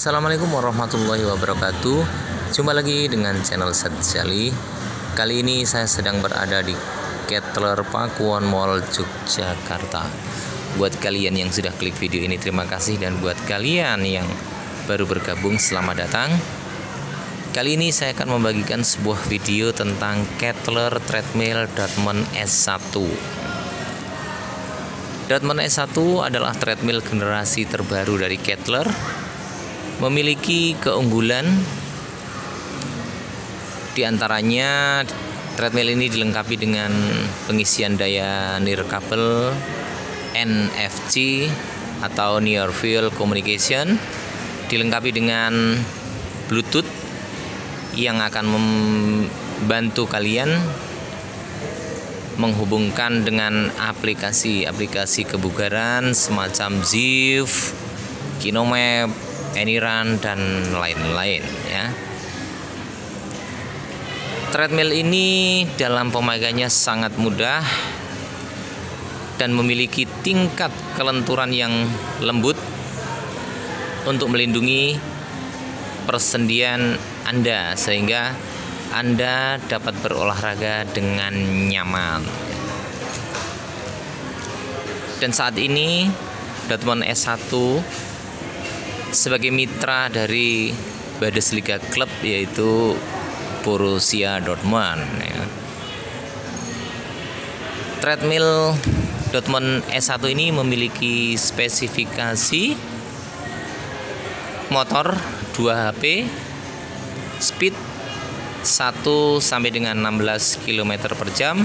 Assalamualaikum warahmatullahi wabarakatuh. Jumpa lagi dengan channel Sadzali. Kali ini saya sedang berada di Kettler Pakuwon Mall Yogyakarta. Buat kalian yang sudah klik video ini, terima kasih. Dan buat kalian yang baru bergabung, selamat datang. Kali ini saya akan membagikan sebuah video tentang Kettler Treadmill Dortmund S1. Dortmund S1 adalah treadmill generasi terbaru dari Kettler. Memiliki keunggulan, diantaranya treadmill ini dilengkapi dengan pengisian daya nirkabel NFC atau Near Field Communication, dilengkapi dengan Bluetooth yang akan membantu kalian menghubungkan dengan aplikasi kebugaran semacam Zwift, KinoMap, AnyRun, dan lain-lain ya. Treadmill ini dalam pemegangnya sangat mudah dan memiliki tingkat kelenturan yang lembut untuk melindungi persendian Anda, sehingga Anda dapat berolahraga dengan nyaman. Dan saat ini Dortmund S1 sebagai mitra dari Bundesliga klub, yaitu Borussia Dortmund ya. Treadmill Dortmund S1 ini memiliki spesifikasi motor 2 HP, speed 1 sampai dengan 16 km per jam,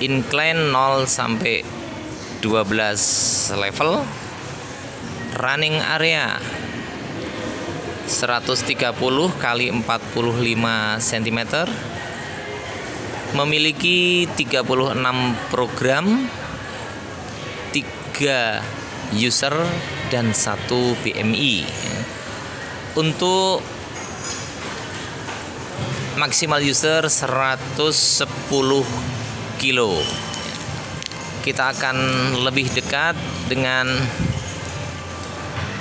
incline 0 sampai 12 level, running area 130 kali 45 cm, memiliki 36 program, 3 user dan 1 BMI. Untuk maksimal user 110 kilo. Kita akan lebih dekat dengan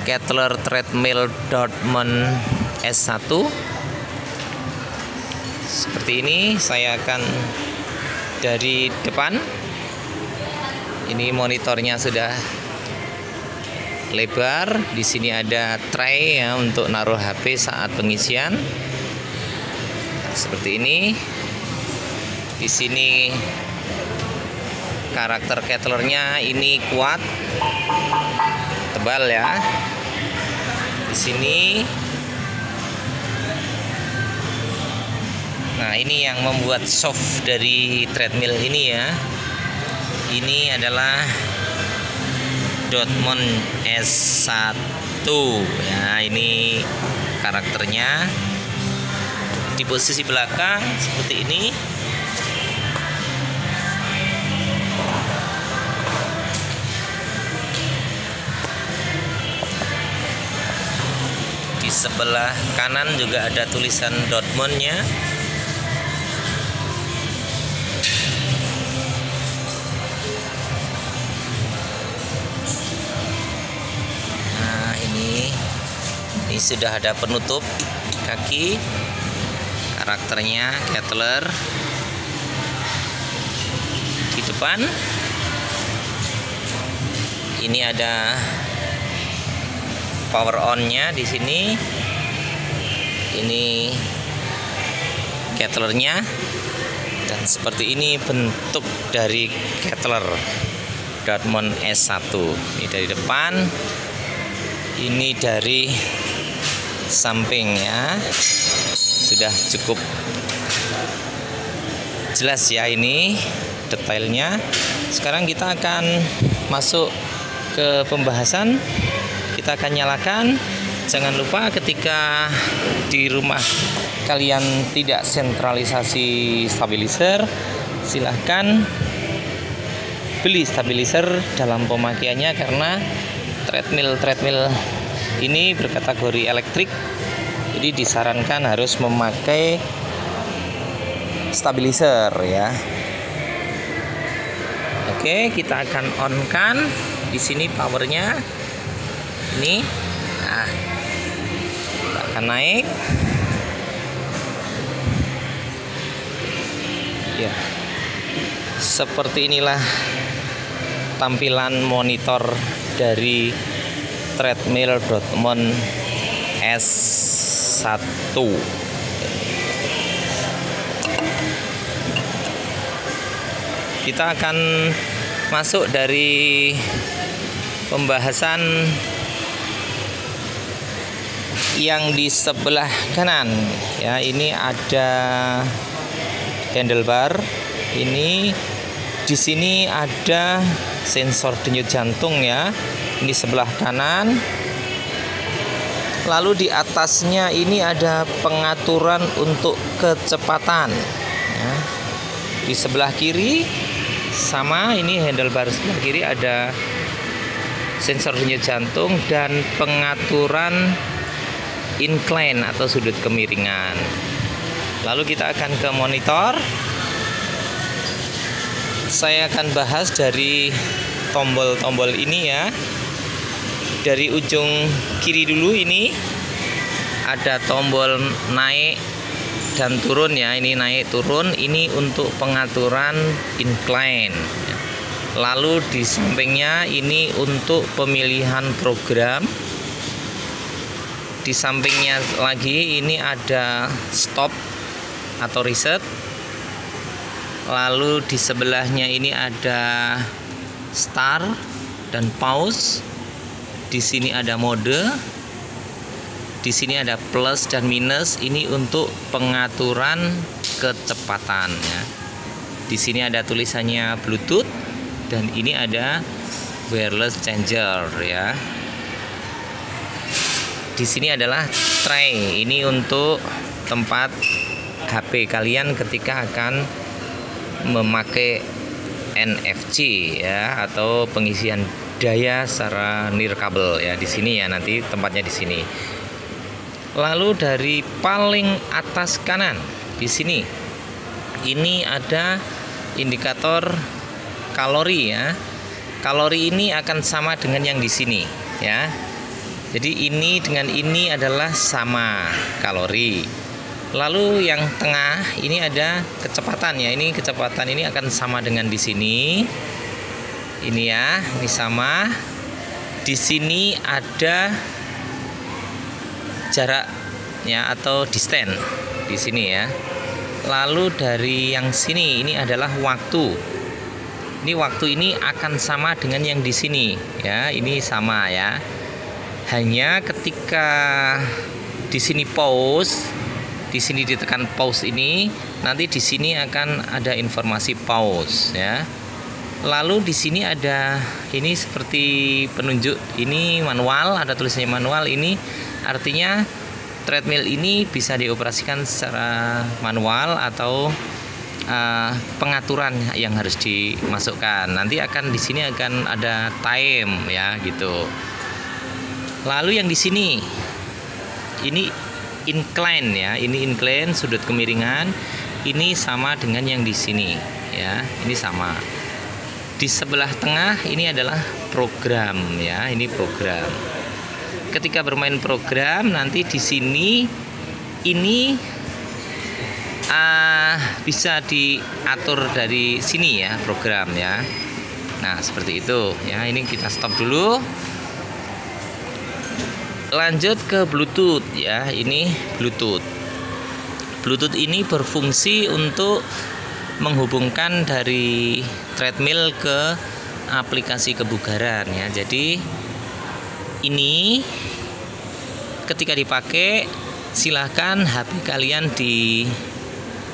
Kettler Treadmill Dortmund S1. Seperti ini, saya akan dari depan. Ini monitornya sudah lebar. Di sini ada tray ya untuk naruh HP saat pengisian. Seperti ini. Di sini karakter Kettlernya ini kuat, tebal ya. Di sini. Nah, ini yang membuat soft dari treadmill ini ya. Ini adalah Dortmund S1 ya. Ini karakternya di posisi belakang seperti ini. Di sebelah kanan juga ada tulisan Dortmund-nya. Nah, ini sudah ada penutup kaki. Karakternya Kettler. Di depan ini ada power on-nya di sini. Ini Kettlernya, dan seperti ini bentuk dari Kettler Dortmund S1. Ini dari depan, ini dari samping ya. Sudah cukup jelas ya ini detailnya. Sekarang kita akan masuk ke pembahasan. Kita akan nyalakan. Jangan lupa ketika di rumah kalian tidak sentralisasi stabilizer, silahkan beli stabilizer dalam pemakaiannya, karena treadmill ini berkategori elektrik. Jadi disarankan harus memakai stabilizer ya. Oke, kita akan on kan. Di sini powernya ini. Nah, akan naik. Ya, seperti inilah tampilan monitor dari treadmill Dortmund S1. Kita akan masuk dari pembahasan yang di sebelah kanan ya. Ini ada handlebar. Ini di sini ada sensor denyut jantung ya. Ini sebelah kanan. Lalu di atasnya ini ada pengaturan untuk kecepatan ya. Di sebelah kiri sama, ini handlebar sebelah kiri ada sensor denyut jantung dan pengaturan incline atau sudut kemiringan. Lalu kita akan ke monitor. Saya akan bahas dari tombol-tombol ini ya. Dari ujung kiri dulu, ini ada tombol naik dan turun ya. Ini naik turun, ini untuk pengaturan incline. Lalu di sampingnya ini untuk pemilihan program. Di sampingnya lagi ini ada stop atau reset. Lalu di sebelahnya ini ada start dan pause. Di sini ada mode. Di sini ada plus dan minus. Ini untuk pengaturan kecepatan ya. Di sini ada tulisannya Bluetooth dan ini ada wireless changer ya. Di sini adalah tray. Ini untuk tempat HP kalian ketika akan memakai NFC ya, atau pengisian daya secara nirkabel ya. Di sini ya, nanti tempatnya di sini. Lalu dari paling atas kanan di sini ini ada indikator kalori ya. Kalori ini akan sama dengan yang di sini ya. Jadi ini dengan ini adalah sama kalori. Lalu yang tengah ini ada kecepatan ya. Ini kecepatan ini akan sama dengan di sini. Ini ya, ini sama. Di sini ada jarak ya atau distance di sini ya. Lalu dari yang sini ini adalah waktu. Ini waktu ini akan sama dengan yang di sini ya. Ini sama ya. Hanya ketika di sini pause, di sini ditekan pause ini, nanti di sini akan ada informasi pause ya. Lalu di sini ada ini seperti penunjuk, ini manual, ada tulisannya manual. Ini artinya treadmill ini bisa dioperasikan secara manual atau pengaturan yang harus dimasukkan. Nanti akan di sini akan ada time ya gitu. Lalu yang di sini ini incline ya, ini incline sudut kemiringan, ini sama dengan yang di sini ya, ini sama. Di sebelah tengah ini adalah program ya, ini program. Ketika bermain program nanti di sini ini bisa diatur dari sini ya, program ya. Nah seperti itu ya. Ini kita stop dulu. Lanjut ke Bluetooth ya. Ini Bluetooth. Bluetooth ini berfungsi untuk menghubungkan dari treadmill ke aplikasi kebugaran ya. Jadi ini ketika dipakai silahkan HP kalian di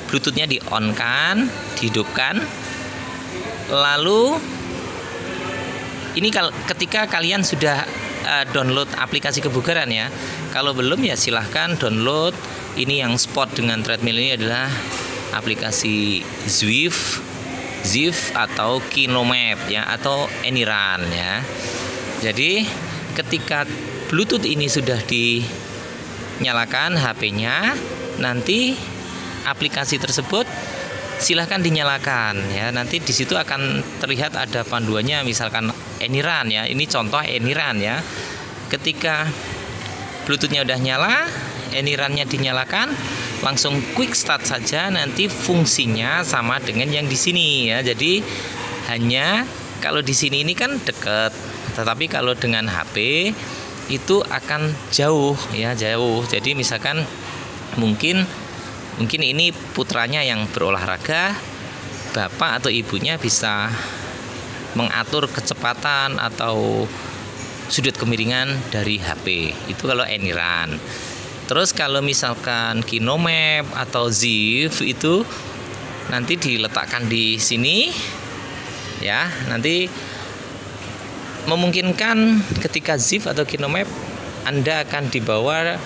Bluetoothnya di on kan, dihidupkan. Lalu ini ketika kalian sudah download aplikasi kebugaran ya. Kalau belum ya silahkan download. Ini yang spot dengan treadmill ini adalah aplikasi Zwift atau Kinomap ya, atau Anyrun ya. Jadi ketika Bluetooth ini sudah dinyalakan HP-nya, nanti aplikasi tersebut silahkan dinyalakan ya. Nanti di situ akan terlihat ada panduannya, misalkan Anyrun ya. Ini contoh Anyrun ya. Ketika Bluetoothnya udah nyala, Anyrun-nya dinyalakan, langsung quick start saja. Nanti fungsinya sama dengan yang di sini ya. Jadi hanya kalau di sini ini kan deket, tetapi kalau dengan HP itu akan jauh ya, jauh. Jadi misalkan mungkin ini putranya yang berolahraga, bapak atau ibunya bisa mengatur kecepatan atau sudut kemiringan dari HP. Itu kalau Anyrun. Terus kalau misalkan Kinomap atau Ziv itu nanti diletakkan di sini ya. Nanti memungkinkan ketika Ziv atau Kinomap Anda akan dibawa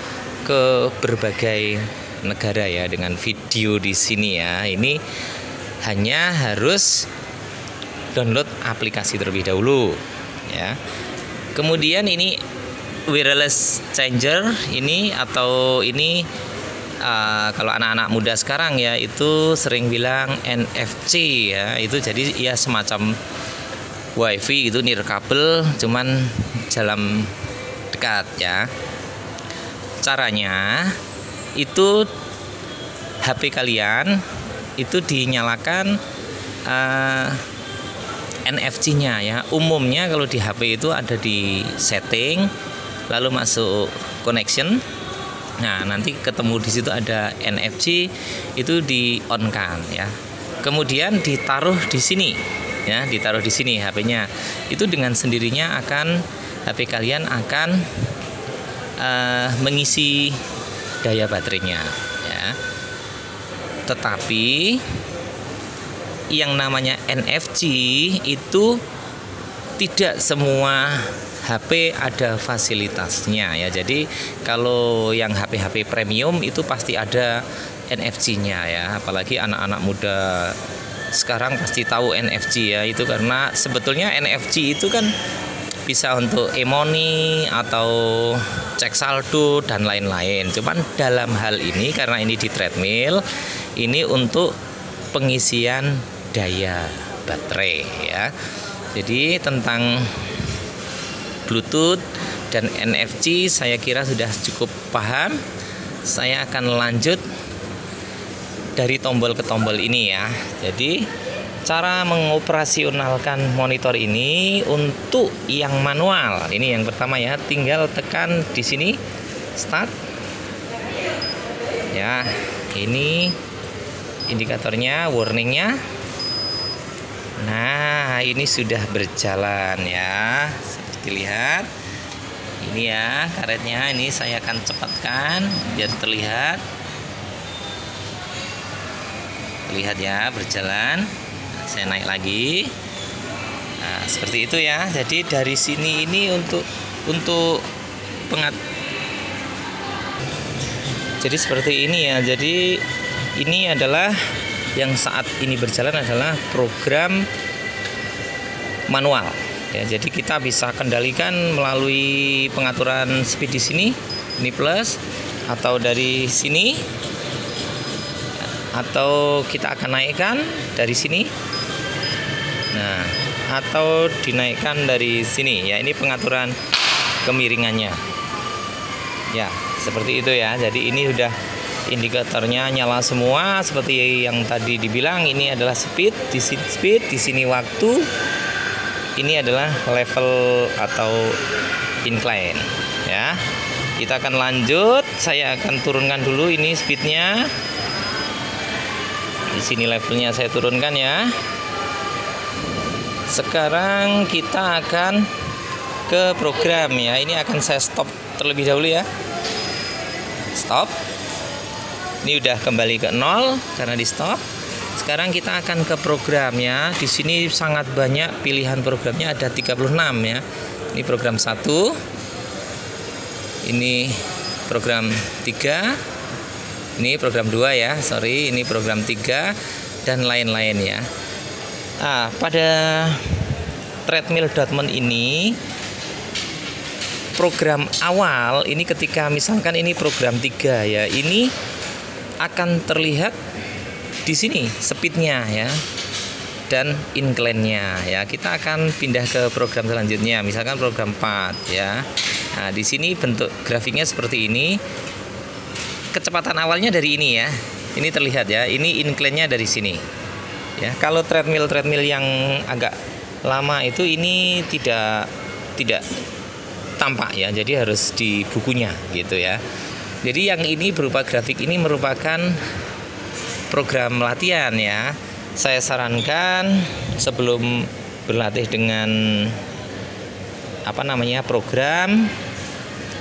ke berbagai negara ya dengan video di sini ya. Ini hanya harus download aplikasi terlebih dahulu ya. Kemudian ini wireless changer ini atau ini kalau anak-anak muda sekarang ya itu sering bilang NFC ya. Itu jadi ya semacam WiFi itu nirkabel cuman dalam dekat ya. Caranya itu HP kalian itu dinyalakan NFC-nya ya. Umumnya kalau di HP itu ada di setting, lalu masuk connection. Nah, nanti ketemu di situ ada NFC, itu di on-kan ya. Kemudian ditaruh di sini ya, ditaruh di sini HP-nya. Itu dengan sendirinya akan HP kalian akan mengisi daya baterainya ya. Tetapi yang namanya NFC itu tidak semua HP ada fasilitasnya ya. Jadi kalau yang HP-HP premium itu pasti ada NFC-nya ya. Apalagi anak-anak muda sekarang pasti tahu NFC ya. Itu karena sebetulnya NFC itu kan bisa untuk e-money atau cek saldo dan lain-lain. Cuman dalam hal ini karena ini di treadmill, ini untuk pengisian daya baterai ya. Jadi tentang Bluetooth dan NFC saya kira sudah cukup paham. Saya akan lanjut dari tombol ke tombol ini ya. Jadi cara mengoperasionalkan monitor ini untuk yang manual. Ini yang pertama ya, tinggal tekan di sini start. Ya, ini indikatornya, warningnya. Nah, ini sudah berjalan ya. Seperti lihat. Ini ya karetnya, ini saya akan cepatkan biar terlihat. Terlihat ya berjalan. Nah, saya naik lagi. Nah, seperti itu ya. Jadi dari sini ini untuk jadi seperti ini ya. Jadi ini adalah yang saat ini berjalan adalah program manual ya. Jadi kita bisa kendalikan melalui pengaturan speed di sini, ini plus, atau dari sini, atau kita akan naikkan dari sini. Nah, atau dinaikkan dari sini ya. Ini pengaturan kemiringannya ya, seperti itu ya. Jadi ini sudah indikatornya nyala semua seperti yang tadi dibilang. Ini adalah speed, di sini speed, di sini waktu. Ini adalah level atau incline ya. Kita akan lanjut. Saya akan turunkan dulu ini speednya. Di sini levelnya saya turunkan ya. Sekarang kita akan ke program ya. Ini akan saya stop terlebih dahulu ya. Stop. Ini udah kembali ke 0 karena di stop. Sekarang kita akan ke program ya. Di sini sangat banyak pilihan programnya, ada 36 ya. Ini program 1. Ini program 3. Ini program 2 ya. Sorry, ini program 3 dan lain-lain ya. Nah, pada treadmill.mon ini program awal ini ketika misalkan ini program 3 ya. Ini akan terlihat di sini speednya ya dan incline-nya ya. Kita akan pindah ke program selanjutnya, misalkan program 4 ya. Nah, di sini bentuk grafiknya seperti ini. Kecepatan awalnya dari ini ya. Ini terlihat ya. Ini incline-nya dari sini. Ya, kalau treadmill yang agak lama itu ini tidak tampak ya. Jadi harus di bukunya gitu ya. Jadi yang ini berupa grafik ini merupakan program latihan ya. Saya sarankan sebelum berlatih dengan program,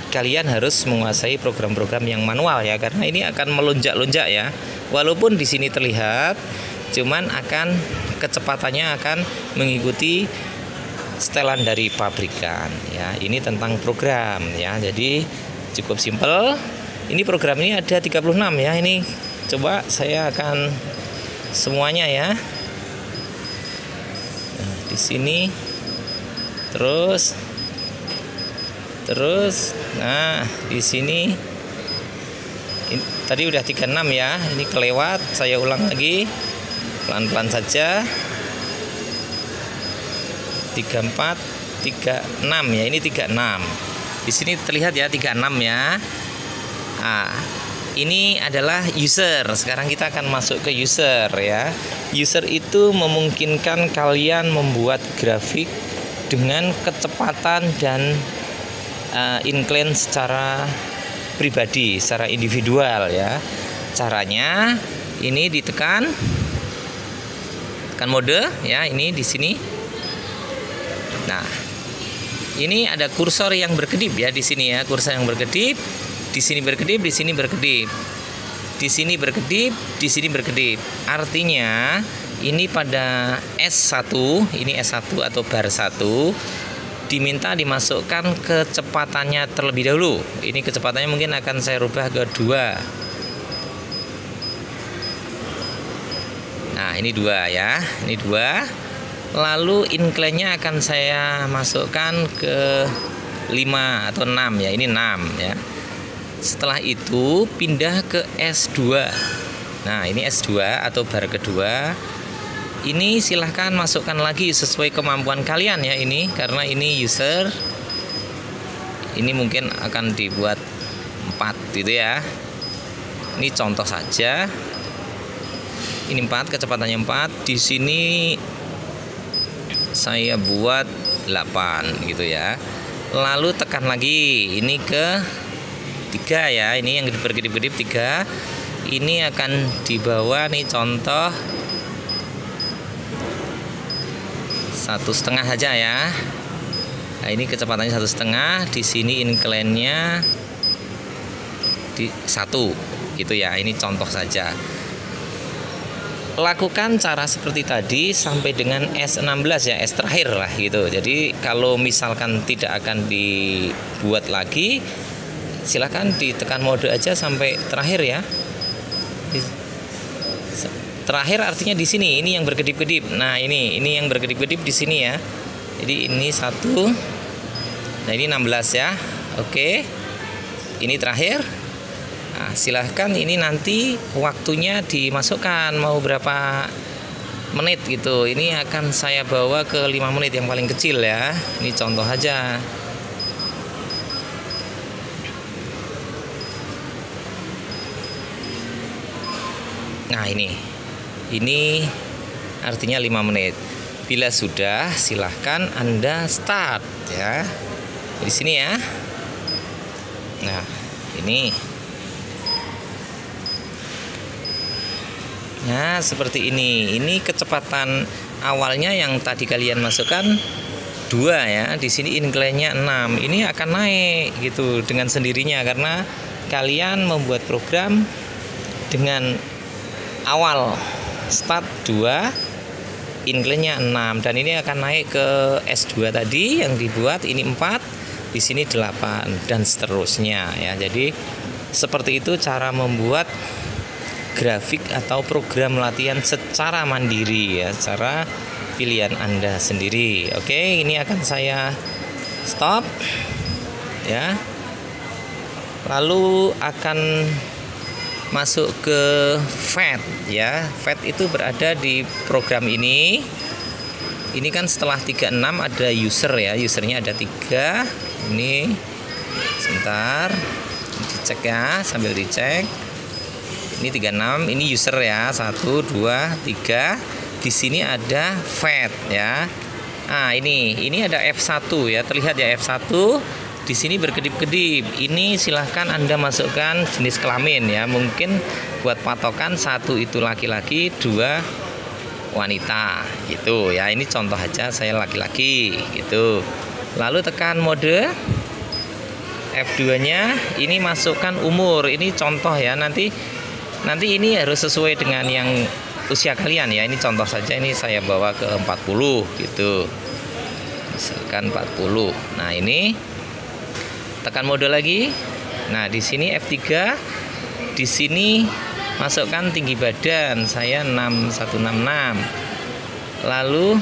kalian harus menguasai program-program yang manual ya, karena ini akan melonjak-lonjak ya. Walaupun di sini terlihat, cuman kecepatannya akan mengikuti setelan dari pabrikan ya. Ini tentang program ya. Jadi cukup simpel. Ini program ini ada 36 ya. Ini coba saya akan semuanya ya. Nah, di sini terus nah di sini tadi udah 36 ya. Ini kelewat, saya ulang lagi pelan-pelan saja. 34 36 ya. Ini 36. Di sini terlihat ya 36 ya. Nah, ini adalah user. Sekarang kita akan masuk ke user ya. User itu memungkinkan kalian membuat grafik dengan kecepatan dan incline secara pribadi, secara individual ya. Caranya ini tekan mode ya, ini di sini. Nah, ini ada kursor yang berkedip ya di sini ya, kursor yang berkedip. Di sini berkedip, di sini berkedip. Di sini berkedip, di sini berkedip. Artinya ini pada S1, ini S1 atau bar 1 diminta dimasukkan kecepatannya terlebih dahulu. Ini kecepatannya mungkin akan saya rubah ke 2. Nah, ini 2 ya. Ini 2. Lalu incline-nya akan saya masukkan ke 5 atau 6 ya. Ini 6 ya. Setelah itu pindah ke S2. Nah, ini S2 atau bar kedua. Ini silahkan masukkan lagi sesuai kemampuan kalian ya ini, karena ini user. Ini mungkin akan dibuat 4 gitu ya. Ini contoh saja. Ini 4, kecepatannya 4. Di sini saya buat 8 gitu ya. Lalu tekan lagi. Ini ke 3 ya. Ini yang berkedip-kedip 3. Ini akan dibawa nih contoh 1,5 saja ya. Nah, ini kecepatannya 1,5. Di sini incline-nya di 1 gitu ya. Ini contoh saja. Lakukan cara seperti tadi sampai dengan S16 ya, S terakhir lah gitu. Jadi kalau misalkan tidak akan dibuat lagi, silakan ditekan mode aja sampai terakhir ya. Terakhir artinya di sini, ini yang berkedip-kedip. Nah, ini yang berkedip-kedip di sini ya. Jadi ini 1. Nah, ini 16 ya. Oke. Ini terakhir. Nah, silahkan ini nanti waktunya dimasukkan mau berapa menit gitu. Ini akan saya bawa ke 5 menit yang paling kecil ya. Ini contoh aja. Nah, ini artinya 5 menit. Bila sudah, silahkan Anda start ya. Di sini ya. Nah, ini. Nah, seperti ini. Ini kecepatan awalnya yang tadi kalian masukkan 2 ya. Di sini incline-nya 6. Ini akan naik gitu dengan sendirinya karena kalian membuat program dengan awal start 2, incline-nya 6, dan ini akan naik ke S2 tadi yang dibuat. Ini 4, di sini 8 dan seterusnya ya. Jadi seperti itu cara membuat grafik atau program latihan secara mandiri ya, secara pilihan Anda sendiri. Oke, ini akan saya stop ya. Lalu akan masuk ke fat ya. Fat itu berada di program ini. Ini kan setelah 36 ada user ya. Usernya ada 3. Ini Sebentar, dicek ya, sambil dicek. Ini 36, ini user ya. 1 2 3. Di sini ada fat ya. Nah, ini ada F1 ya. Terlihat ya F1. Di sini berkedip-kedip. Ini silahkan Anda masukkan jenis kelamin ya. Mungkin buat patokan 1 itu laki-laki, 2 wanita gitu ya. Ini contoh aja, saya laki-laki gitu. Lalu tekan mode F2-nya, ini masukkan umur. Ini contoh ya. Nanti ini harus sesuai dengan yang usia kalian ya. Ini contoh saja, ini saya bawa ke 40 gitu. Misalkan 40. Nah, ini tekan mode lagi. Nah, di sini F3. Di sini masukkan tinggi badan. Saya 6166. Lalu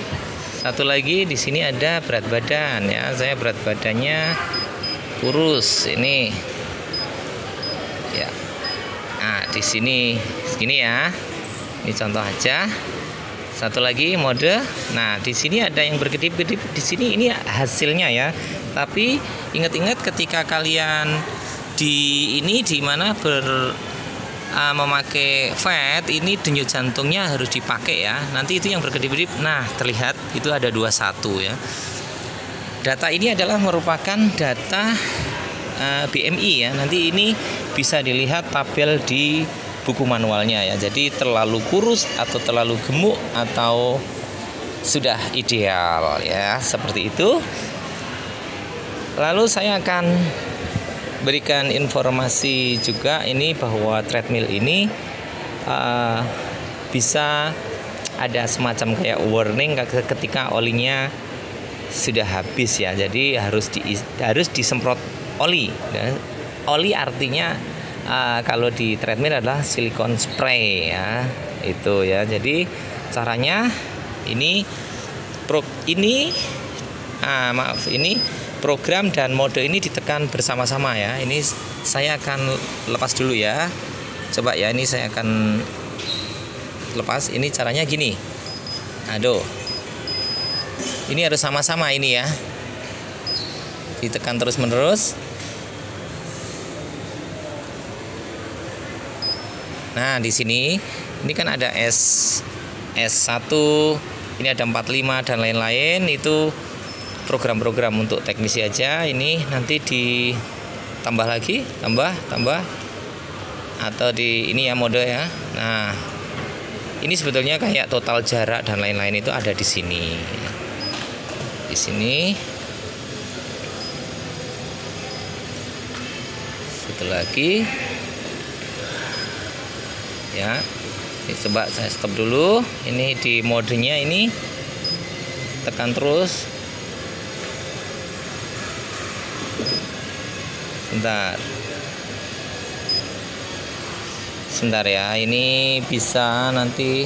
satu lagi di sini ada berat badan ya. Saya berat badannya kurus ini. Ya. Nah, di sini segini ya. Ini contoh aja. Satu lagi mode. Nah, di sini ada yang berkedip-kedip. Di sini ini hasilnya ya. Tapi ingat-ingat ketika kalian di mana memakai fat, ini denyut jantungnya harus dipakai ya. Nanti itu yang berkedip-kedip. Nah, terlihat itu ada 21 ya. Data ini adalah merupakan data BMI ya. Nanti ini bisa dilihat tabel di buku manualnya ya. Jadi terlalu kurus atau terlalu gemuk atau sudah ideal ya, seperti itu. Lalu saya akan berikan informasi juga ini bahwa treadmill ini bisa ada semacam kayak warning ketika olinya sudah habis ya. Jadi harus disemprot oli. Oli artinya kalau di treadmill adalah silikon spray ya, itu ya. Jadi caranya ini program dan mode ini ditekan bersama-sama ya. Ini saya akan lepas dulu ya. Coba ya, ini saya akan lepas. Ini caranya gini. Aduh. Ini harus sama-sama ini ya. Ditekan terus-menerus. Nah, di sini ini kan ada S1, ini ada 45 dan lain-lain. Itu program-program untuk teknisi aja. Ini nanti ditambah lagi, tambah atau di ini ya mode ya. Nah, ini sebetulnya kayak total jarak dan lain-lain itu ada di sini. Di sini. Satu lagi. Ya. Ini coba saya stop dulu. Ini di modenya ini tekan terus. Sebentar ya, ini bisa nanti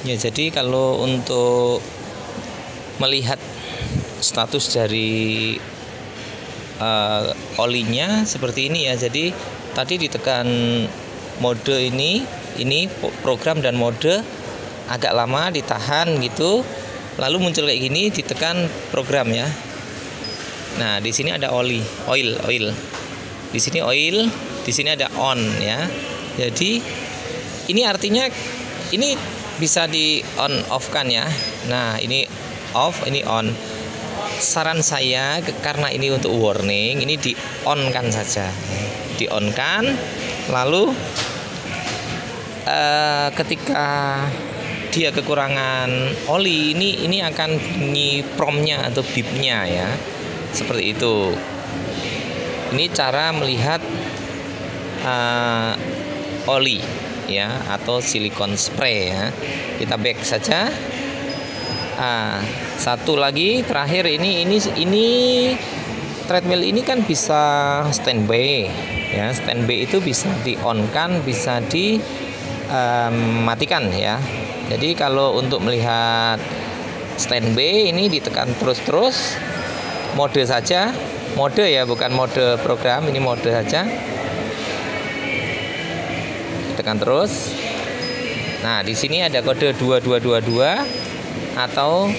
ya. Jadi kalau untuk melihat status dari olinya seperti ini ya. Jadi tadi ditekan mode ini program dan mode agak lama ditahan gitu, lalu muncul kayak gini, ditekan program ya. Nah, di sini ada oil. Di sini oil, di sini ada on ya. Jadi ini artinya ini bisa di on off kan ya. Nah, ini off, ini on. Saran saya karena ini untuk warning, ini di on kan saja. Di on kan, lalu ketika dia kekurangan oli, ini akan bunyi promnya atau bipnya ya. Seperti itu. Ini cara melihat oli ya, atau silikon spray ya. Kita back saja. Satu lagi terakhir, ini treadmill ini kan bisa standby ya. Standby itu bisa di on kan, bisa di matikan ya. Jadi kalau untuk melihat standby ini ditekan terus mode saja, mode ya, bukan mode program, ini mode saja. Tekan terus. Nah, di sini ada kode 2222 atau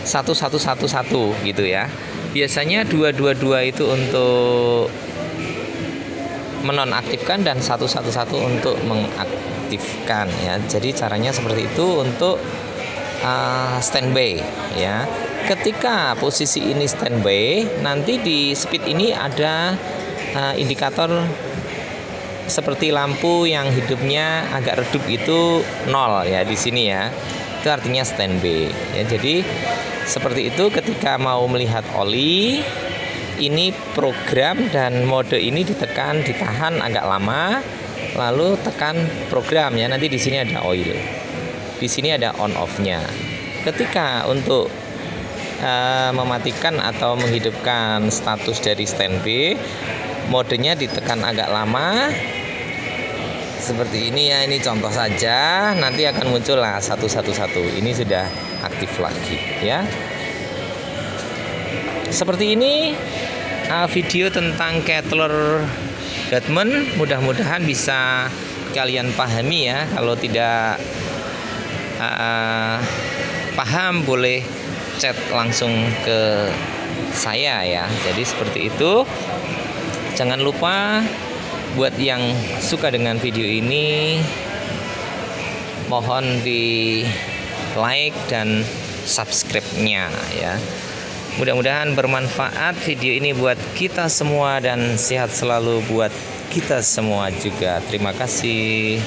1111 gitu ya. Biasanya 222 itu untuk menonaktifkan dan 111 untuk mengaktifkan ya. Jadi caranya seperti itu untuk standby ya. Ketika posisi ini standby, nanti di speed ini ada indikator seperti lampu yang hidupnya agak redup itu 0 ya di sini ya. Itu artinya standby ya. Jadi seperti itu ketika mau melihat oli, ini program dan mode ini ditahan agak lama, lalu tekan program ya. Nanti di sini ada oil. Di sini ada on off-nya. Ketika untuk mematikan atau menghidupkan status dari standby, modenya ditekan agak lama seperti ini ya. Ini contoh saja, nanti akan muncul lah 111. Ini sudah aktif lagi ya. Seperti ini video tentang Kettler Dutman. Mudah-mudahan bisa kalian pahami ya. Kalau tidak paham boleh chat langsung ke saya ya. Jadi seperti itu. Jangan lupa buat yang suka dengan video ini, mohon di like dan subscribe-nya ya. Mudah-mudahan bermanfaat video ini buat kita semua dan sehat selalu buat kita semua juga. Terima kasih.